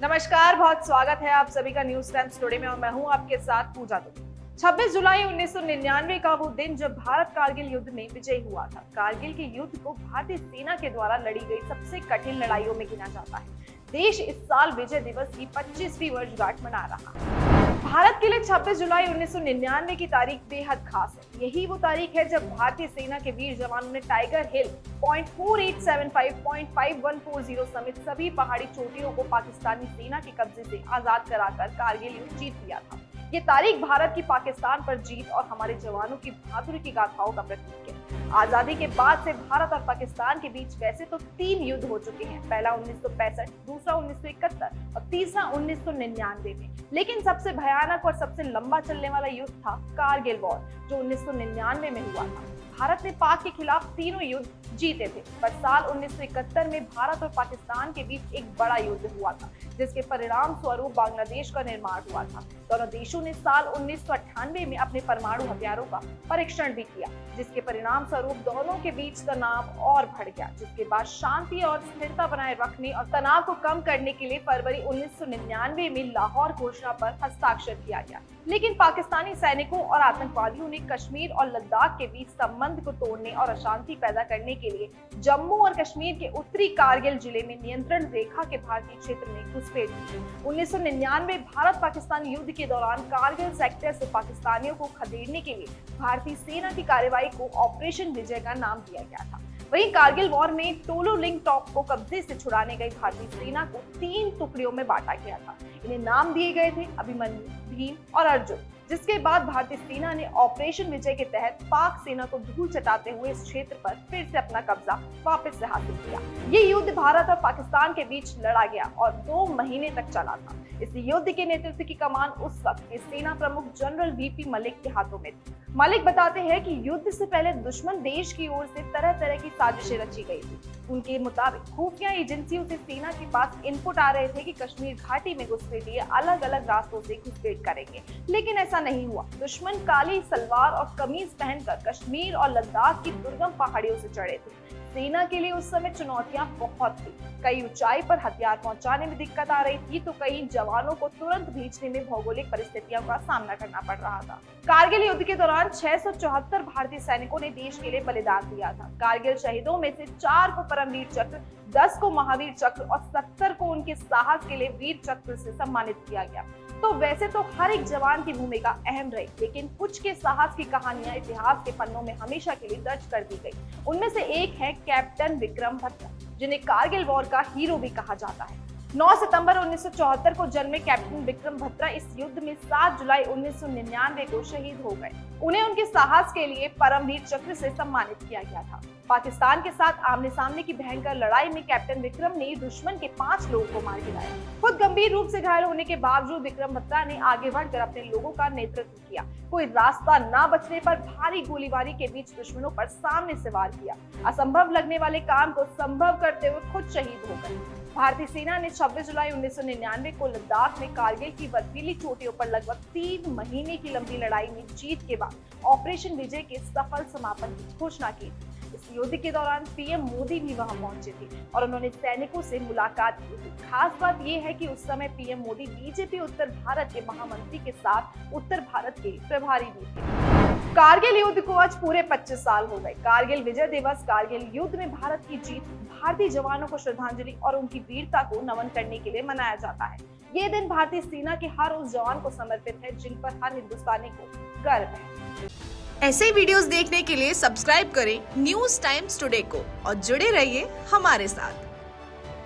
नमस्कार, बहुत स्वागत है आप सभी का न्यूज टाइम्स टुडे में और मैं हूं आपके साथ पूजा दुबे। 26 जुलाई 1999 का वो दिन जब भारत कारगिल युद्ध में विजयी हुआ था। कारगिल के युद्ध को भारतीय सेना के द्वारा लड़ी गई सबसे कठिन लड़ाइयों में गिना जाता है। देश इस साल विजय दिवस की 25वीं वर्षगांठ मना रहा है। भारत के लिए 26 जुलाई 1999 की तारीख बेहद खास है। यही वो तारीख है जब भारतीय सेना के वीर जवानों ने टाइगर हिल, .4875, .5140 समेत सभी पहाड़ी चोटियों को पाकिस्तानी सेना के कब्जे से आजाद कराकर कारगिल युद्ध जीत लिया था। ये तारीख भारत की पाकिस्तान पर जीत और हमारे जवानों की बहादुरी की गाथाओं का प्रतीक है। आजादी के बाद से भारत और पाकिस्तान के बीच वैसे तो 3 युद्ध हो चुके हैं, पहला 1965, दूसरा 1971 और तीसरा 1999 में। लेकिन सबसे भयानक और सबसे लंबा चलने वाला युद्ध था कारगिल वॉर, जो 1999 में हुआ था। भारत ने पाक के खिलाफ तीनों युद्ध जीते थे, पर साल 1971 में भारत और पाकिस्तान के बीच एक बड़ा युद्ध हुआ था, जिसके परिणाम स्वरूप बांग्लादेश का निर्माण हुआ था। दोनों देशों ने साल 1998 में अपने परमाणु हथियारों का परीक्षण भी किया, जिसके परिणाम स्वरूप दोनों के बीच तनाव और बढ़ गया, जिसके बाद शांति और स्थिरता बनाए रखने और तनाव को कम करने के लिए फरवरी 1999 में लाहौर घोषणा पर हस्ताक्षर किया गया। लेकिन पाकिस्तानी सैनिकों और आतंकवादियों ने कश्मीर और लद्दाख के बीच संबंध को तोड़ने और अशांति पैदा करने के लिए जम्मू और कश्मीर के उत्तरी कारगिल जिले में नियंत्रण रेखा के भारतीय क्षेत्र में घुसपैठ की। 1999 भारत पाकिस्तान युद्ध के दौरान कारगिल सेक्टर से पाकिस्तानियों को खदेड़ने के लिए भारतीय सेना की कार्रवाई को ऑपरेशन विजय का नाम दिया गया था। वहीं कारगिल वॉर में टोलो लिंक टॉप को कब्जे से छुड़ाने गई भारतीय सेना को 3 टुकड़ियों में बांटा गया था। इन्हें नाम दिए गए थे अभिमन्यु, भीम और अर्जुन, जिसके बाद भारतीय सेना ने ऑपरेशन विजय के तहत पाक सेना को धूल चटाते हुए इस क्षेत्र पर फिर से अपना कब्जा वापस से हासिल किया। ये युद्ध भारत और पाकिस्तान के बीच लड़ा गया और 2 महीने तक चला था। इस युद्ध के नेतृत्व की कमान उस वक्त के सेना प्रमुख जनरल वीपी मलिक के हाथों में थी। मलिक बताते हैं कि युद्ध से पहले दुश्मन देश की ओर से तरह तरह की साजिशें रची गई थी। उनके मुताबिक खुफिया एजेंसियों से सेना के पास इनपुट आ रहे थे कि कश्मीर घाटी में घुसपैठिए अलग अलग रास्तों से घुसपैठ करेंगे, लेकिन ऐसा नहीं हुआ। दुश्मन काली सलवार और कमीज पहनकर कश्मीर और लद्दाख की दुर्गम पहाड़ियों से चढ़े थे। सेना के लिए उस समय चुनौतियां बहुत थी। कई ऊंचाई पर हथियार पहुंचाने में दिक्कत आ रही थी, तो कई जवानों को तुरंत भेजने में भौगोलिक परिस्थितियों का सामना करना पड़ रहा था। कारगिल युद्ध के दौरान 674 भारतीय सैनिकों ने देश के लिए बलिदान दिया था। कारगिल शहीदों में से 4 को परमवीर चक्र, 10 को महावीर चक्र और 70 को उनके साहस के लिए वीर चक्र से सम्मानित किया गया। तो वैसे तो हर एक जवान की भूमिका अहम रही, लेकिन कुछ के साहस की कहानियां इतिहास के पन्नों में हमेशा के लिए दर्ज कर दी गई। उनमें से एक है कैप्टन विक्रम भत्रा, जिन्हें कारगिल वॉर का हीरो भी कहा जाता है। 9 सितंबर 1974 को जन्मे कैप्टन विक्रम भत्रा इस युद्ध में 7 जुलाई 1999 को शहीद हो गए। उन्हें उनके साहस के लिए परमवीर चक्र से सम्मानित किया गया था। पाकिस्तान के साथ आमने सामने की भयंकर लड़ाई में कैप्टन विक्रम ने दुश्मन के 5 लोगों को मार गिराया। खुद गंभीर रूप से घायल होने के बावजूद विक्रम भत्रा ने आगे बढ़कर अपने लोगों का नेतृत्व किया। कोई रास्ता न बचने पर भारी गोलीबारी के बीच दुश्मनों पर सामने से वार किया। असंभव लगने वाले काम को संभव करते हुए खुद शहीद हो गए। भारतीय सेना ने 26 जुलाई 1999 को लद्दाख में कारगिल की बर्फीली चोटियों पर लगभग 3 महीने की लंबी लड़ाई में जीत के बाद ऑपरेशन विजय के सफल समापन की घोषणा की। इस युद्ध के दौरान पीएम मोदी भी वहां पहुंचे थे और उन्होंने सैनिकों से मुलाकात की थी। खास बात यह है कि उस समय पीएम मोदी बीजेपी उत्तर भारत के महामंत्री के साथ उत्तर भारत के प्रभारी भी थे। कारगिल युद्ध को आज पूरे 25 साल हो गए। कारगिल विजय दिवस कारगिल युद्ध में भारत की जीत, भारतीय जवानों को श्रद्धांजलि और उनकी वीरता को नमन करने के लिए मनाया जाता है। ये दिन भारतीय सेना के हर उस जवान को समर्पित है जिन पर हर हिंदुस्तानी को गर्व है। ऐसे वीडियोस देखने के लिए सब्सक्राइब करें न्यूज टाइम्स टुडे को और जुड़े रहिए हमारे साथ।